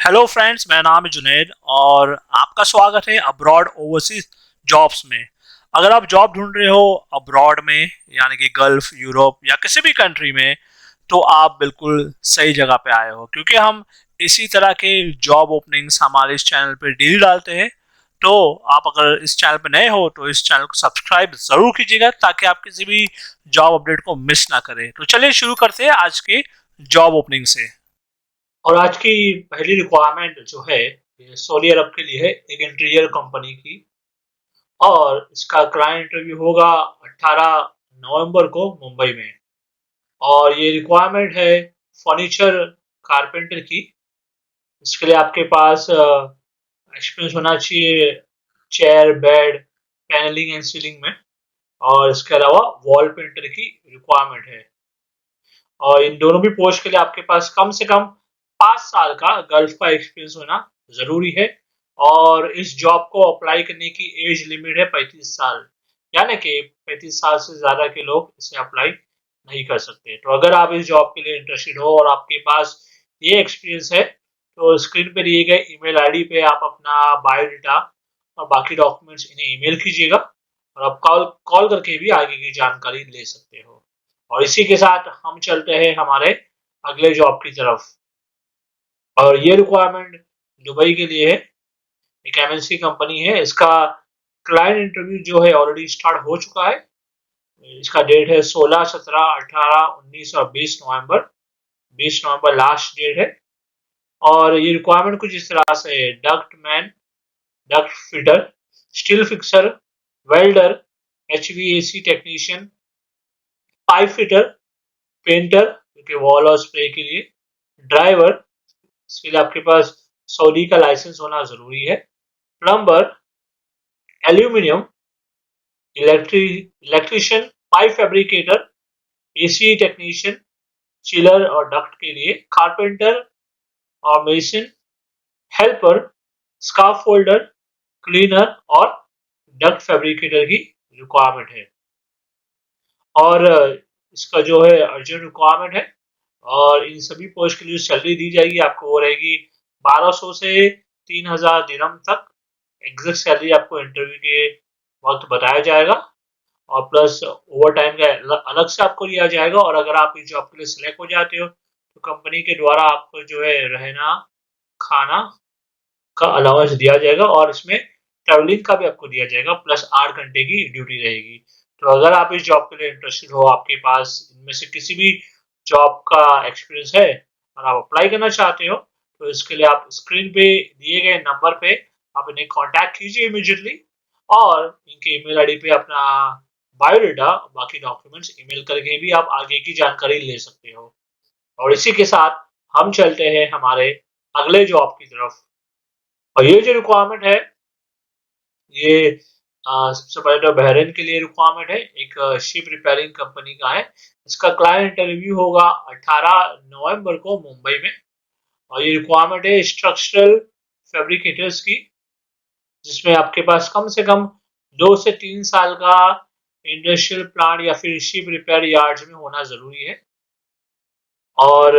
Hello friends, मेरा नाम है जुनैद और आपका स्वागत है अब्रॉड ओवरसीज जॉब्स में। अगर आप जॉब ढूंढ रहे हो अब्रॉड में, यानी कि गल्फ, यूरोप या किसी भी कंट्री में, तो आप बिल्कुल सही जगह पे आए हो, क्योंकि हम इसी तरह के जॉब ओपनिंग्स हमारे इस चैनल पे डेली डालते हैं। तो आप अगर इस चैनल पे नए हो तो इस चैनल को सब्सक्राइब जरूर कीजिएगा, ताकि आप किसी भी जॉब अपडेट को मिस ना करें। तो चलिए शुरू करते हैं आज के जॉब ओपनिंग से। और आज की पहली रिक्वायरमेंट जो है ये सऊदी अरब के लिए है, एक इंटीरियर कंपनी की। और इसका क्लाइंट इंटरव्यू होगा 18 नवंबर को मुंबई में। और ये रिक्वायरमेंट है फर्नीचर कारपेंटर की। इसके लिए आपके पास एक्सपीरियंस होना चाहिए chair, bed, panelling and ceiling में। और इसके अलावा वॉल पेंटर की रिक्वायरमेंट है। और इन दोनों भी पोस्ट के लिए आपके पास कम से कम 5 साल का गल्फ का एक्सपीरियंस होना जरूरी है। और इस जॉब को अप्लाई करने की एज लिमिट है 35 साल, यानी कि 35 साल से ज्यादा के लोग इसे अप्लाई नहीं कर सकते। तो अगर आप इस जॉब के लिए इंटरेस्टेड हो और आपके पास ये एक्सपीरियंस है, तो स्क्रीन पे दिए गए ईमेल आईडी पे आप अपना बायोडाटा और बाकी डॉक्यूमेंट्स इन्हें ईमेल कीजिएगा। और आप कॉल कॉल करके भी आगे की जानकारी ले सकते हो। और इसी के साथ हम चलते हैं हमारे अगले जॉब की तरफ। और ये रिक्वायरमेंट दुबई के लिए है, एक एमएनसी कंपनी है। इसका क्लाइंट इंटरव्यू जो है ऑलरेडी स्टार्ट हो चुका है। इसका डेट है 16, 17, 18, 19 और 20 नवंबर। 20 नवंबर लास्ट डेट है। और ये रिक्वायरमेंट कुछ इस तरह से है: duct man, duct fitter, steel fixer, welder, HVAC technician, pipe fitter, painter क्योंकि वॉल और स्प्रे के लिए, ड्राइवर, इसके लिए आपके पास सऊदी का लाइसेंस होना जरूरी है, plumber, aluminium, electrician, pipe fabricator, AC technician, chiller और डक्ट के लिए, कारपेंटर और mason, helper, scarf folder, cleaner और डक्ट फैब्रिकेटर की रिक्वायरमेंट है। और इसका जो है अर्जेंट रिक्वायरमेंट है। और इन सभी पोस्ट के लिए सैलरी दी जाएगी आपको, वो रहेगी 1200 से 3000 दिरहम तक। एग्जैक्ट सैलरी आपको इंटरव्यू के वक्त बताया जाएगा। और प्लस ओवर टाइम का अलग से आपको दिया जाएगा। और अगर आप इस जॉब के लिए सिलेक्ट हो जाते हो तो कंपनी के द्वारा आपको जो है रहना, खाना का अलाउंस दिया जाएगा। और इसमें ट्रैवलिंग का भी आपको दिया जाएगा, प्लस 8 घंटे की ड्यूटी रहेगी। तो अगर आप इस जॉब के लिए इंटरेस्टेड हो, आपके पास इनमें से किसी भी जॉब का एक्सपीरियंस है और आप अप्लाई करना चाहते हो, तो इसके लिए आप स्क्रीन पे दिए गए नंबर पे आप इन्हें कांटेक्ट कीजिए इमीडिएटली। और इनके ईमेल आईडी पे अपना बायोडाटा, बाकी डॉक्यूमेंट्स ईमेल करके भी आप आगे की जानकारी ले सकते हो। और इसी के साथ हम चलते हैं हमारे अगले जॉब की तरफ। और ये जो रिक्वायरमेंट है ये सबसे पहले तो बहरीन के लिए रिक्वायरमेंट है, एक शिप रिपेयरिंग कंपनी का है। इसका क्लाइंट इंटरव्यू होगा 18 नवंबर को मुंबई में। और ये रिक्वायरमेंट है स्ट्रक्चरल फैब्रिकेटर्स की, जिसमें आपके पास कम से कम 2 से 3 साल का इंडस्ट्रियल प्लांट या फिर शिप रिपेयर यार्ड्स में होना जरूरी है। और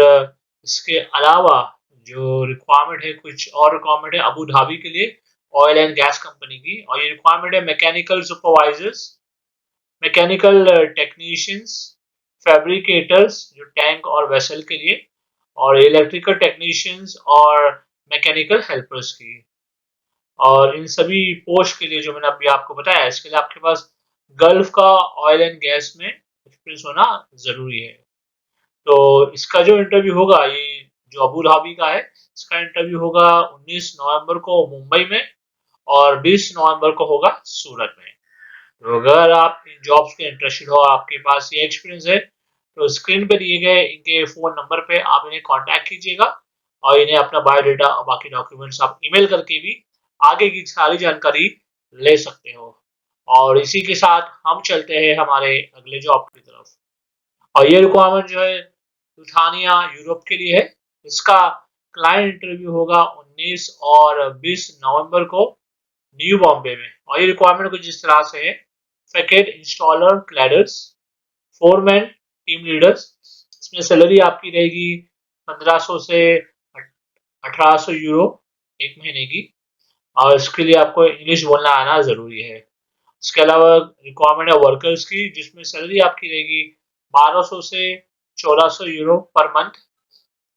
इसके अलावा जो रिक्वायरमेंट है, कुछ और रिक्वायरमेंट है अबू धाबी के लिए ऑयल एंड गैस कंपनी की। और ये रिक्वायरमेंट है mechanical supervisors, mechanical technicians, fabricators जो टैंक और वेसल के लिए, और इलेक्ट्रिकल टेक्नीशियंस और मैकेनिकल हेल्पर्स की। और इन सभी पोस्ट के लिए जो मैंने अभी आपको बताया, इसके लिए आपके पास गल्फ का ऑयल एंड गैस में एक्सपीरियंस होना जरूरी है। तो इसका जो इंटरव्यू होगा, ये जो अबू धाबी का है, इसका इंटरव्यू होगा 19 नवंबर को मुंबई में और 20 नवंबर को होगा सूरत में। तो अगर आप इन जॉब्स के इंटरेस्टेड हो, आपके पास ये एक्सपीरियंस है, तो स्क्रीन पे दिए गए इनके फोन नंबर पे आप इन्हें कांटेक्ट कीजिएगा। और इन्हें अपना बायोडाटा और बाकी डॉक्यूमेंट्स आप ईमेल करके भी आगे की सारी जानकारी ले सकते हो। और इसी के साथ हम चलते हैं हमारे अगले जॉब की तरफ। और ये रिक्वायरमेंट जो है लुथानिया यूरोप के लिए है। इसका क्लाइंट इंटरव्यू होगा 19 और 20 नवंबर को न्यू बॉम्बे में। और ये रिक्वायरमेंट कुछ इस तरह से है: facade installer, cladders, foreman, team leaders. इसमें सैलरी आपकी रहेगी 1500 से €1800 एक महीने की, और इसके लिए आपको इंग्लिश बोलना आना ज़रूरी है। इसके अलावा रिक्वायरमेंट है वर्कर्स की, जिसमें सैलरी आपकी रहेगी 1200 से €1400 पर मंथ।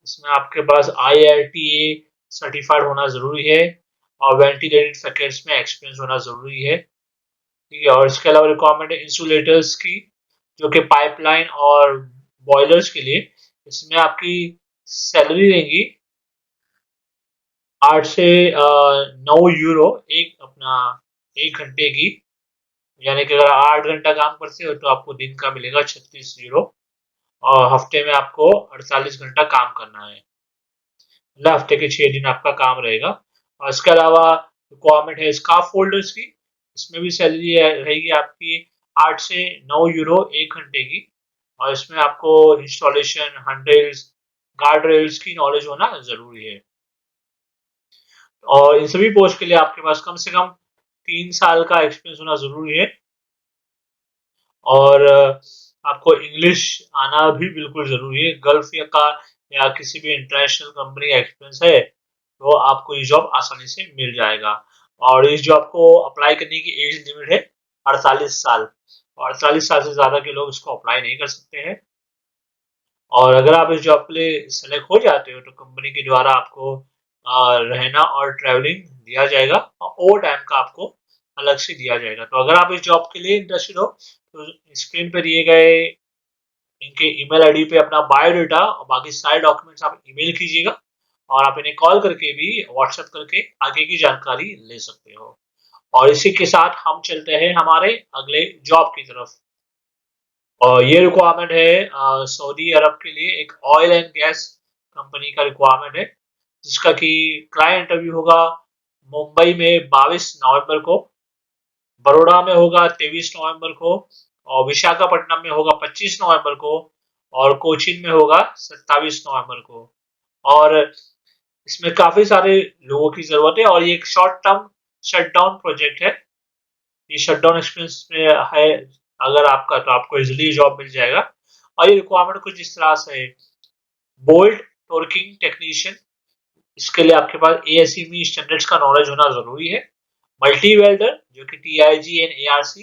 इसमें आपके पास IITA सर्टिफाइड होना ज़रूरी है और वेंटिलेटेड पैकेट्स में एक्सपीरियंस होना ज़रूरी है। ठीक है, और इसके अलावा रिक्वायरमेंट है इंसुलेटर्स की, जो कि पाइपलाइन और बॉयलर्स के लिए। इसमें आपकी सैलरी रहेगी 8 से €9 एक घंटे की। यानी कि अगर 8 घंटा काम करते हो तो आपको दिन का मिलेगा €36, और हफ्ते में आपको 48 घंटा काम करना है, मतलब हफ्ते के 6 दिन आपका काम रहेगा। और इसके अलावा रिक्वायरमेंट है स्काफ फोल्डर्स की। इसमें भी सैलरी रहेगी आपकी 8 से €9 एक घंटे की, और इसमें आपको इंस्टॉलेशन, हैंडरेल्स, गार्ड रेल्स की नॉलेज होना जरूरी है। और इन सभी पोस्ट के लिए आपके पास कम से कम 3 साल का एक्सपीरियंस होना जरूरी है, और आपको इंग्लिश आना भी बिल्कुल जरूरी है। गल्फ या किसी भी इंटरनेशनल कंपनी का एक्सपीरियंस है तो आपको ये जॉब आसानी से मिल जाएगा। और इस जॉब को अप्लाई करने की एज लिमिट है 48 साल, और 48 साल से ज्यादा के लोग इसको अप्लाई नहीं कर सकते हैं। और अगर आप इस जॉब के लिए सेलेक्ट हो जाते हो तो कंपनी के द्वारा आपको रहना और ट्रैवलिंग दिया जाएगा, और ओवर टाइम का आपको अलग से दिया जाएगा। तो अगर आप इस जॉब के लिए इंटरेस्टेड हो तो स्क्रीन पर दिए गए इनके ईमेल आईडी पे अपना बायोडाटा और बाकी सारे डॉक्यूमेंट्स आप ईमेल कीजिएगा, और आप इन्हें कॉल करके भी, व्हाट्सएप करके आगे की जानकारी ले सकते हो। और इसी के साथ हम चलते हैं हमारे अगले जॉब की तरफ। और ये रिक्वायरमेंट है सऊदी अरब के लिए एक ऑयल एंड गैस कंपनी का रिक्वायरमेंट है, जिसका कि क्लाइंट इंटरव्यू होगा मुंबई में 22 नवंबर को, बड़ोड़ा में होगा 23 नवंबर को, और विशाखापट्टनम में होगा 25 नवंबर को, और कोचीन में होगा 27 नवंबर को। और इसमें काफी सारे लोगों की जरूरत है, और ये एक शॉर्ट टर्म शटडाउन प्रोजेक्ट है। ये शटडाउन एक्सपीरियंस में है अगर आपका, तो आपको इजिली जॉब मिल जाएगा। और ये रिक्वायरमेंट कुछ इस तरह से है: बोल्ट टॉर्किंग टेक्नीशियन, इसके लिए आपके पास ASME स्टैंडर्ड्स का नॉलेज होना जरूरी है। मल्टी वेल्डर, जो कि TIG and ARC,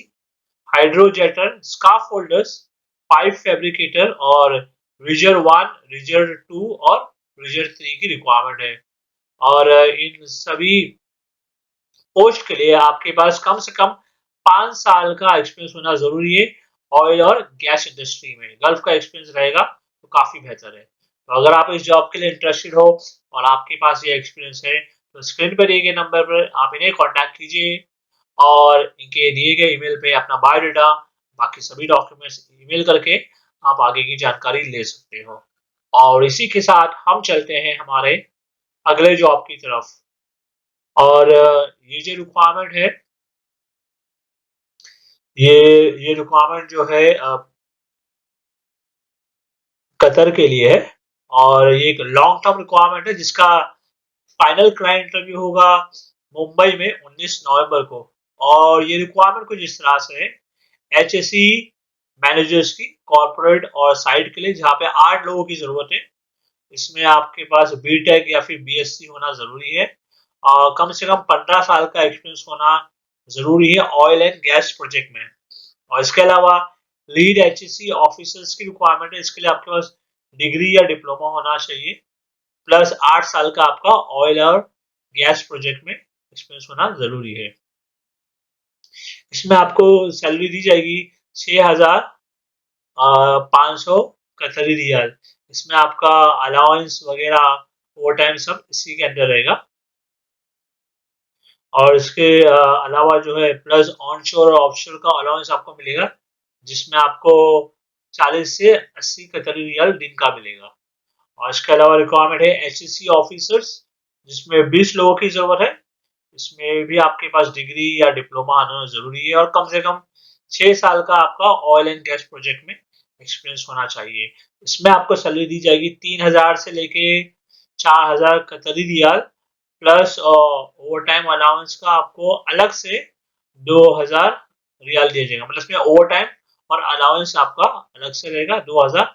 हाइड्रोजेटर, scarf holders, pipe fabricator, और रिजर 1, रिजर 2 और रिजर 3 की रिक्वायरमेंट है। और इन सभी पोस्ट के लिए आपके पास कम से कम 5 साल का एक्सपीरियंस होना जरूरी है। ऑयल और गैस इंडस्ट्री में गल्फ का एक्सपीरियंस रहेगा तो काफी बेहतर है। तो अगर आप इस जॉब के लिए इंटरेस्टेड हो और आपके पास ये एक्सपीरियंस है तो स्क्रीन पर दिए गए नंबर पर आप इन्हें कांटेक्ट कीजिए, और इनके दिए गए ईमेल पे अपना बायोडाटा, बाकी सभी डॉक्यूमेंट्स ईमेल करके आप आगे की जानकारी ले सकते हो। और इसी के साथ हम चलते हैं हमारे अगले जॉब की तरफ। और ये जो रिक्वायरमेंट है, ये ये रिक्वायरमेंट जो है कतर के लिए है, और ये एक लॉन्ग टर्म रिक्वायरमेंट है, जिसका फाइनल क्लाइंट इंटरव्यू होगा मुंबई में 19 नवंबर को। और ये रिक्वायरमेंट कुछ इस तरह से है: HSE मैनेजर्स की कॉर्पोरेट और साइट के लिए, जहाँ पे 8 लोगों की जरूरत है। इसमें आपके पास BTech या फिर BSc होना जरूरी है, और कम से कम 15 साल का एक्सपीरियंस होना जरूरी है ऑयल एंड गैस प्रोजेक्ट में। और इसके अलावा लीड HSE ऑफिसर्स की रिक्वायरमेंट है, इसके लिए आपके पास डिग्री या डिप्लोमा होना चाहिए, प्लस 8 साल का आपका ऑयल और गैस प्रोजेक्ट में एक्सपीरियंस होना जरूरी है। इसमें आपको सैलरी दी जाएगी 6,500 कतरी रियाल। इसमें आपका अलाउंस वगैरह, ओवर टाइम सब इसी के अंदर रहेगा। और इसके अलावा जो है प्लस ऑनशोर और ऑफशोर का अलाउंस आपको मिलेगा, जिसमें आपको 40 से 80 कतरी रियाल दिन का मिलेगा। और इसके अलावा रिक्वायरमेंट है HSE ऑफिसर्स, जिसमें 20 लोगों की जरूरत है। इसमें भी आपके पास डिग्री या डिप्लोमा आना जरूरी है, और कम से कम 6 साल का आपका ऑयल एंड गैस प्रोजेक्ट में एक्सपीरियंस होना चाहिए। इसमें आपको सैलरी दी जाएगी 3,000 से लेके 4,000 कतरी रियाल, प्लस ओवर टाइम अलाउंस का आपको अलग से 2,000 रियाल दिया जाएगा। मतलब इसमें ओवर टाइम और अलाउंस आपका अलग से रहेगा 2,000,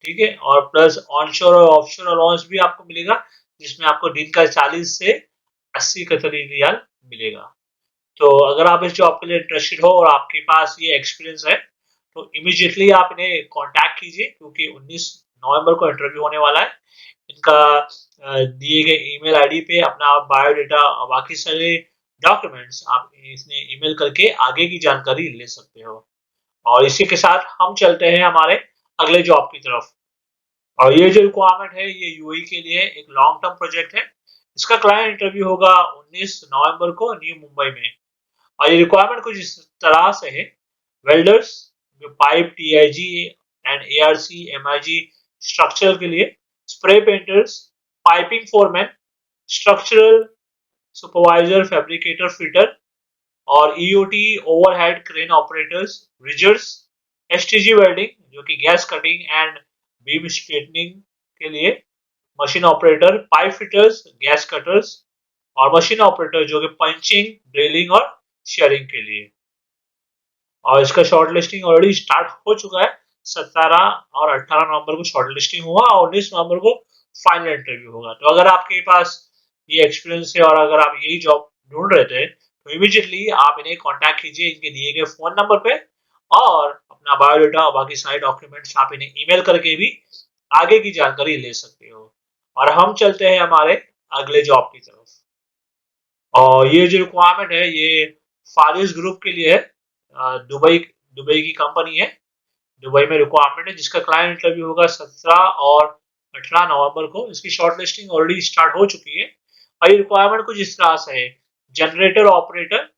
ठीक है। और प्लस ऑनशोर और ऑफशोर अलाउंस भी आपको मिलेगा, जिसमें आपको दिन का 40 से 80 कतरी रियाल मिलेगा। तो अगर आप इस जॉब के लिए इंटरेस्टेड हो और आपके पास ये एक्सपीरियंस है तो इमीडिएटली आप इन्हें कांटेक्ट कीजिए, क्योंकि 19 नवंबर को इंटरव्यू होने वाला है। इनका दिए गए ईमेल आईडी पे अपना बायोडाटा और बाकी सारे डॉक्यूमेंट्स आप इसमें ईमेल करके आगे की जानकारी ले सकते हो। और इसी के साथ हम चलते हैं हमारे अगले जॉब की तरफ। और ये जो रिक्वायरमेंट है ये यूएई के लिए एक लॉन्ग टर्म प्रोजेक्ट है। इसका क्लाइंट इंटरव्यू होगा 19 नवंबर को न्यू मुंबई में। और ये रिक्वायरमेंट कुछ इस तरह से है। वेल्डर्स जो pipe TIG and ARC MIG structure के लिए, spray painters, piping foreman, structural supervisor, fabricator, fitter और EOT overhead crane operators, रिजर्स, STG welding जो कि gas cutting and beam straightening के लिए, machine operator, pipe fitters, gas cutters और machine operator जो कि पंचिंग, ड्रिलिंग और शेयरिंग के लिए। और इसका शॉर्ट लिस्टिंग ऑलरेडी स्टार्ट हो चुका है। 17 और 18 नवंबर को शॉर्ट लिस्टिंग हुआ और 19 नवंबर को फाइनल इंटरव्यू होगा। तो अगर आपके पास ये एक्सपीरियंस है और अगर आप यही जॉब ढूंढ रहे थे तो इमीडिएटली आप इन्हें कांटेक्ट कीजिए इनके दिए गए फोन नंबर पे, और अपना बायोडाटा और बाकी सारे डॉक्यूमेंट्स आप इन्हें ईमेल करके भी आगे की जानकारी ले सकते हो। और हम चलते हैं हमारे अगले जॉब की तरफ। और ये जो रिक्वायरमेंट है ये फारिस ग्रुप के लिए है। दुबई दुबई की कंपनी है। दुबई में रिक्वायरमेंट है जिसका क्लाइंट इंटरव्यू होगा 17 और 18 नवंबर को। इसकी शॉर्ट लिस्टिंग ऑलरेडी स्टार्ट हो चुकी है। और ये रिक्वायरमेंट कुछ इस तरह से है। जनरेटर ऑपरेटर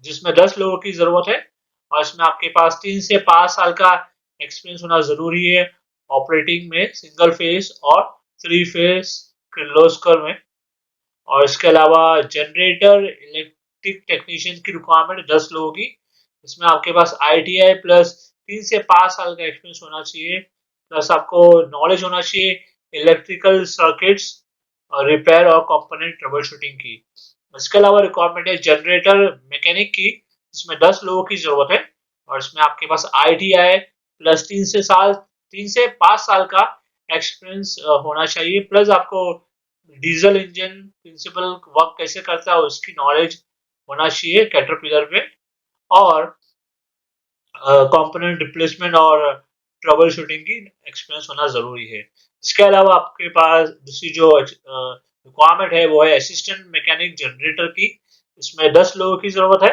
जिसमें 10 लोगों की जरूरत है और इसमें आपके पास 3 से 5 साल का एक्सपीरियंस होना जरूरी है ऑपरेटिंग में, सिंगल फेस और 3 फेस किर्लोस्कर में। और इसके अलावा जनरेटर इलेक्ट्रिक टेक्नीशियन की रिक्वायरमेंट 10 लोगों की। इसमें आपके पास आईटीआई प्लस 3 से 5 साल का एक्सपीरियंस होना चाहिए, प्लस आपको नॉलेज होना चाहिए इलेक्ट्रिकल सर्किट्स और रिपेयर और कंपोनेंट ट्रबल शूटिंग की। इसके अलावा रिक्वायरमेंट है जनरेटर मैकेनिक की, इसमें 10 लोगों की जरूरत है और इसमें आपके पास आईटीआई प्लस 3 से 5 साल का एक्सपीरियंस होना चाहिए, प्लस आपको डीजल इंजन प्रिंसिपल वर्क कैसे करता है उसकी नॉलेज होना चाहिए कैटरपिलर पे, और कंपोनेंट रिप्लेसमेंट और ट्रबल शूटिंग की एक्सपीरियंस होना जरूरी है। इसके अलावा आपके पास दूसरी जो रिक्वायरमेंट है वो है असिस्टेंट मैकेनिक जनरेटर की। इसमें 10 लोगों की जरूरत है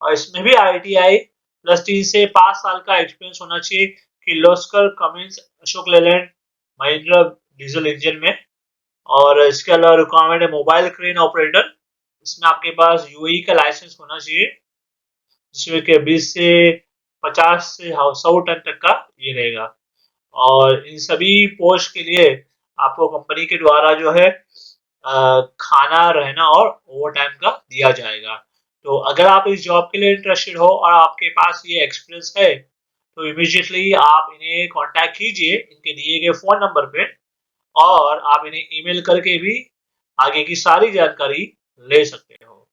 और इसमें भी आईटीआई प्लस 3 से 5 साल का एक्सपीरियंस होना चाहिए Kirloskar, Cummins, Ashok Leyland, Mahindra diesel engine में। और इसके अलावा रिक्वायरमेंट है मोबाइल क्रेन ऑपरेटर। इसमें आपके पास यूएई का लाइसेंस होना चाहिए जिसमें कि 20 से 50 से 100 टन तक का ये रहेगा। और इन सभी पोस्ट के लिए आपको कंपनी के द्वारा जो है खाना, रहना और ओवर टाइम का दिया जाएगा। तो अगर आप इस जॉब के लिए इंटरेस्टेड हो और आपके पास ये एक्सपीरियंस है तो इमीडिएटली आप इन्हें कांटेक्ट कीजिए इनके दिए गए फोन नंबर पे, और आप इन्हें ईमेल करके भी आगे की सारी जानकारी ले सकते हो।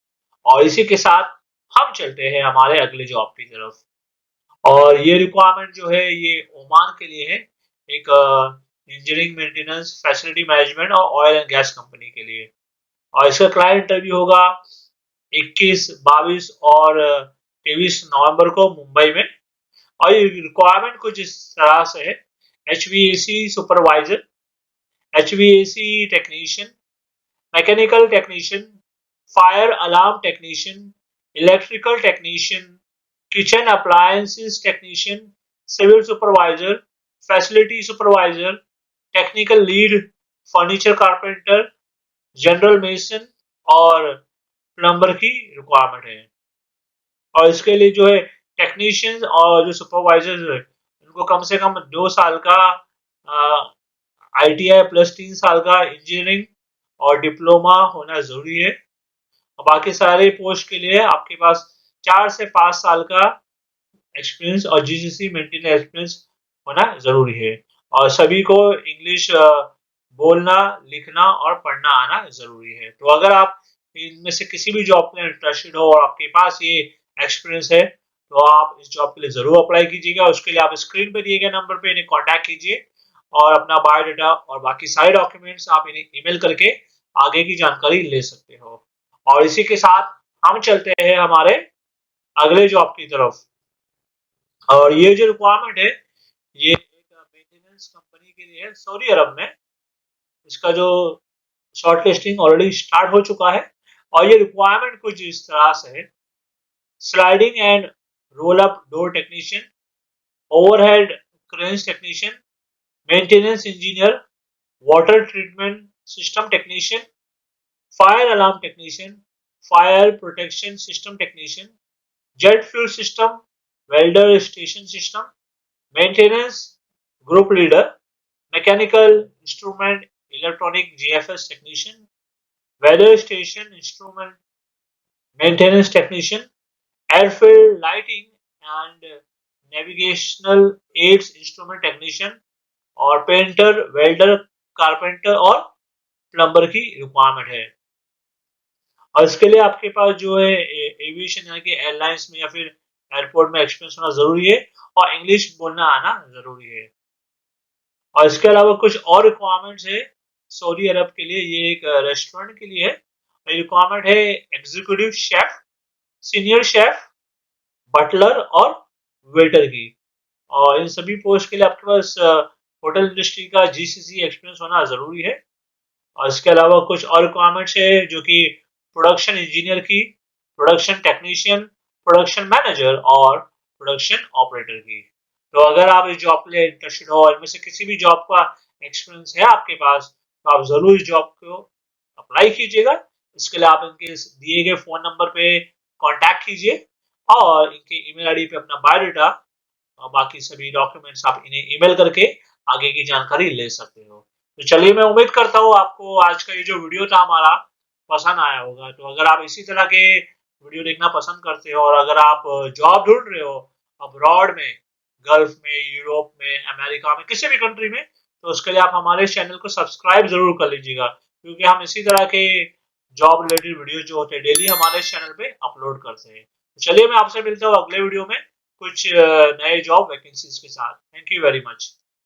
और इसी के साथ हम चलते हैं हमारे अगले जॉब की तरफ। और ये रिक्वायरमेंट जो है ये ओमान के लिए है, एक इंजीनियरिंग मेंटेनेंस फैसिलिटी मैनेजमेंट और ऑयल एंड गैस कंपनी के लिए। और इसका क्लाइंट इंटरव्यू होगा 21, 22 और 23 नवंबर को मुंबई में। और ये रिक्वायरमेंट कुछ इस तरह से है। HVAC supervisor, HVAC technician, mechanical technician, fire alarm technician, electrical technician, kitchen appliances technician, civil supervisor, facility supervisor, technical lead, furniture carpenter, general mason और प्लम्बर की रिक्वायरमेंट है। और इसके लिए जो है टेक्नीशियंस और जो सुपरवाइजर्स है उनको कम से कम 2 साल का आईटीआई प्लस 3 साल का इंजीनियरिंग और डिप्लोमा होना जरूरी है। और बाकी सारे पोस्ट के लिए आपके पास 4 से 5 साल का एक्सपीरियंस और जीसीसी मेंटेनेंस एक्सपीरियंस होना जरूरी है। और सभी को इंग्लिश बोलना, लिखना और पढ़ना आना जरूरी है। तो अगर आप इनमें से किसी भी जॉब में इंटरेस्टेड हो और आपके पास ये एक्सपीरियंस है तो आप इस जॉब के लिए जरूर अप्लाई कीजिएगा। उसके लिए आप स्क्रीन पे दिए गए नंबर पे इन्हें कांटेक्ट कीजिए और अपना बायोडाटा और बाकी सारे डॉक्यूमेंट्स आप इन्हें ईमेल करके आगे की जानकारी ले सकते हो। और इसी के साथ हम चलते हैं हमारे अगले जॉब की तरफ। और ये जो रिक्वायरमेंट है ये एक मेंटेनेंस कंपनी के लिए है सऊदी अरब में। इसका जो शॉर्ट लिस्टिंग ऑलरेडी स्टार्ट हो चुका है और ये रिक्वायरमेंट कुछ इस तरह से है। Sliding and roll up door technician, overhead cranes technician, maintenance engineer, water treatment system technician, fire alarm technician, fire protection system technician, jet fuel system, welder station system, maintenance group leader, mechanical instrument electronic GFS technician, weather station instrument maintenance technician, airfield lighting and navigational aids instrument technician और painter, welder, carpenter और plumber की requirement है। और इसके लिए आपके पास जो है एविएशन यानी कि एयरलाइंस में या फिर एयरपोर्ट में एक्सपीरियंस होना जरूरी है और इंग्लिश बोलना आना जरूरी है। और इसके अलावा कुछ और रिक्वायरमेंट्स है सऊदी अरब के लिए। ये एक रेस्टोरेंट के लिए है। रिक्वायरमेंट है executive chef, senior chef, butler और वेटर की। और इन सभी पोस्ट के लिए आपके पास होटल इंडस्ट्री का जीसीसी एक्सपीरियंस होना जरूरी है। और इसके अलावा कुछ और रिक्वायरमेंट्स है जो कि प्रोडक्शन इंजीनियर की, प्रोडक्शन टेक्नीशियन, प्रोडक्शन मैनेजर और प्रोडक्शन ऑपरेटर की। तो अगर आप इस जॉब के लिए इंटरेस्टेड हो और इनमें से किसी भी जॉब का एक्सपीरियंस है आपके पास तो आप जरूर इस जॉब को अप्लाई कीजिएगा। इसके लिए आप इनके दिए गए फोन नंबर पे कांटेक्ट कीजिए और इनके ईमेल आईडी पे अपना बायोडाटा और बाकी सभी डॉक्यूमेंट्स आप इन्हें ईमेल करके आगे की जानकारी ले सकते हो। तो चलिए, मैं उम्मीद करता हूँ आपको आज का ये जो वीडियो था हमारा पसंद आया होगा। तो अगर आप इसी तरह के वीडियो देखना पसंद करते हो और अगर आप जॉब ढूंढ रहे हो अब्रॉड में, गल्फ में, यूरोप में, अमेरिका में, किसी भी कंट्री में, तो उसके लिए आप हमारे चैनल को सब्सक्राइब जरूर कर लीजिएगा क्योंकि हम इसी तरह के जॉब रिलेटेड वीडियो जो होते हैं डेली हमारे चैनल पे अपलोड करते हैं। तो चलिए, मैं आपसे मिलता हूँ अगले वीडियो में कुछ नए जॉब वैकेंसीज के साथ। Thank you very much.